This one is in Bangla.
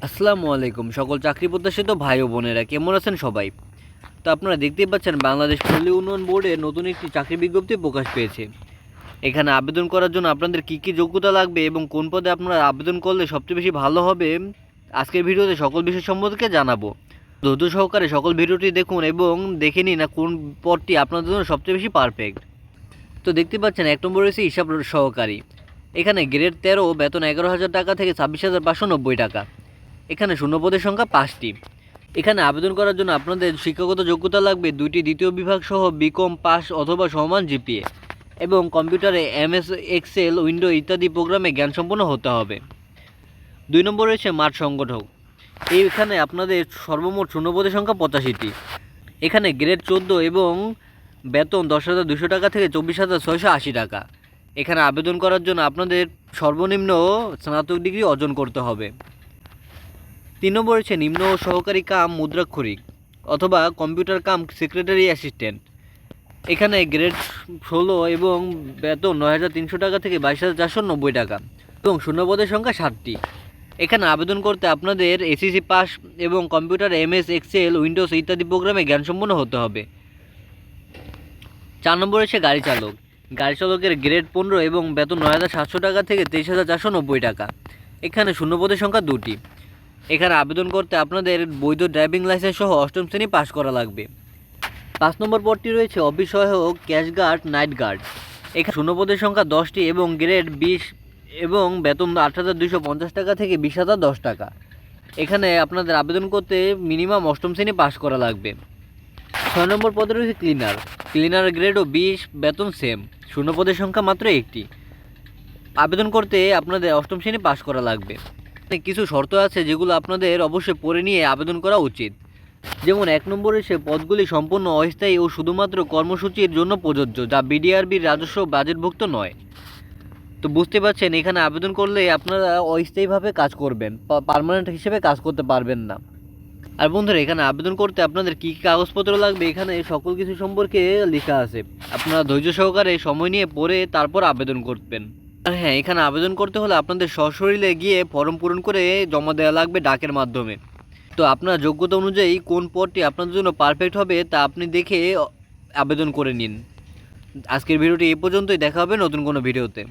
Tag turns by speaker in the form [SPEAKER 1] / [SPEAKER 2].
[SPEAKER 1] আসসালামু আলাইকুম সকল চাকরি প্রত্যাশিত ভাই ও বোনেরা, কেমন আছেন সবাই? তো আপনারা দেখতেই পাচ্ছেন বাংলাদেশ পল্লী উন্নয়ন বোর্ডে নতুন একটি চাকরি বিজ্ঞপ্তি প্রকাশ পেয়েছে। এখানে আবেদন করার জন্য আপনাদের কী কী যোগ্যতা লাগবে এবং কোন পদে আপনারা আবেদন করলে সবচেয়ে বেশি ভালো হবে, আজকের ভিডিওতে সকল বিষয় সম্পর্কে জানাবো। ধৈর্য সহকারে সকল ভিডিওটি দেখুন এবং দেখে নিন না কোন পদটি আপনাদের জন্য সবচেয়ে বেশি পারফেক্ট। তো দেখতে পাচ্ছেন 1 নম্বর রয়েছে হিসাব সহকারী। এখানে গ্রেড 13, বেতন 11,000 টাকা থেকে 26,590 টাকা। এখানে শূন্যপদের সংখ্যা 5টি। এখানে আবেদন করার জন্য আপনাদের শিক্ষাগত যোগ্যতা লাগবে 2টি দ্বিতীয় বিভাগ সহ বিকম পাস অথবা সমান জিপিএ এবং কম্পিউটারে এমএস এক্সেল, উইন্ডো ইত্যাদি প্রোগ্রামে জ্ঞানসম্পন্ন হতে হবে। 2 নম্বর রয়েছে মাঠ সংগঠক। এইখানে আপনাদের সর্বমোট শূন্যপদের সংখ্যা 85টি। এখানে গ্রেড 14 এবং বেতন 10,200 টাকা থেকে 24,680 টাকা। এখানে আবেদন করার জন্য আপনাদের সর্বনিম্ন স্নাতক ডিগ্রি অর্জন করতে হবে। 3 নম্বর হচ্ছে নিম্ন সহকারী কাম মুদ্রাক্ষরিক অথবা কম্পিউটার কাম সেক্রেটারি অ্যাসিস্ট্যান্ট। এখানে গ্রেড 16 এবং বেতন 9,300 টাকা থেকে 22,490 টাকা এবং শূন্যপদের সংখ্যা 7টি। এখানে আবেদন করতে আপনাদের এসএসসি পাস এবং কম্পিউটার এমএস এক্সেল, উইন্ডোজ ইত্যাদি প্রোগ্রামে জ্ঞানসম্পন্ন হতে হবে। 4 নম্বর হচ্ছে গাড়ি চালক। গাড়ি চালকের গ্রেড 15 এবং বেতন 9,700 টাকা থেকে 23,490 টাকা। এখানে শূন্যপদের সংখ্যা 2টি। এখানে আবেদন করতে আপনাদের বৈধ ড্রাইভিং লাইসেন্স সহ 8ম শ্রেণী পাস করা লাগবে। 5 নম্বর পদটি রয়েছে অফিস সহায়ক, ক্যাশ গার্ড, নাইট গার্ড। এখানে শূন্যপদের সংখ্যা 10টি এবং গ্রেড 20 এবং বেতন 8,250 টাকা থেকে 20,010 টাকা। এখানে আপনাদের আবেদন করতে মিনিমাম 8ম শ্রেণী পাস করা লাগবে। 6 নম্বর পদে রয়েছে ক্লিনার। ক্লিনার গ্রেডও 20, বেতন সেম, শূন্যপদের সংখ্যা মাত্র 1টি। আবেদন করতে আপনাদের 8ম শ্রেণী পাস করা লাগবে। কিছু শর্ত আছে যেগুলো আপনাদের অবশ্যই পড়ে নিয়ে আবেদন করা উচিত। যেমন 1 নম্বরে সে পদগুলি সম্পূর্ণ অস্থায়ী ও শুধুমাত্র কর্মসূচির জন্য প্রযোজ্য, যা বিডিআরবির রাজস্ব বাজেটভুক্ত নয়। তো বুঝতে পারছেন, এখানে আবেদন করলে আপনারা অস্থায়ীভাবে কাজ করবেন, পার্মানেন্ট হিসেবে কাজ করতে পারবেন না। আর বন্ধুরা, এখানে আবেদন করতে আপনাদের কী কী কাগজপত্র লাগবে এখানে সকল কিছু সম্পর্কে লেখা আছে। আপনারা ধৈর্য সহকারে সময় নিয়ে পড়ে তারপর আবেদন করবেন। আর হ্যাঁ, এখানে আবেদন করতে হলে আপনাদের সশরীরে গিয়ে ফর্ম পূরণ করে জমা দেওয়া লাগবে ডাকের মাধ্যমে। তো আপনার যোগ্যতা অনুযায়ী কোন পদটি আপনাদের জন্য পারফেক্ট হবে তা আপনি দেখে আবেদন করে নিন। আজকের ভিডিওটি এই পর্যন্তই, দেখা হবে নতুন কোনো ভিডিওতে।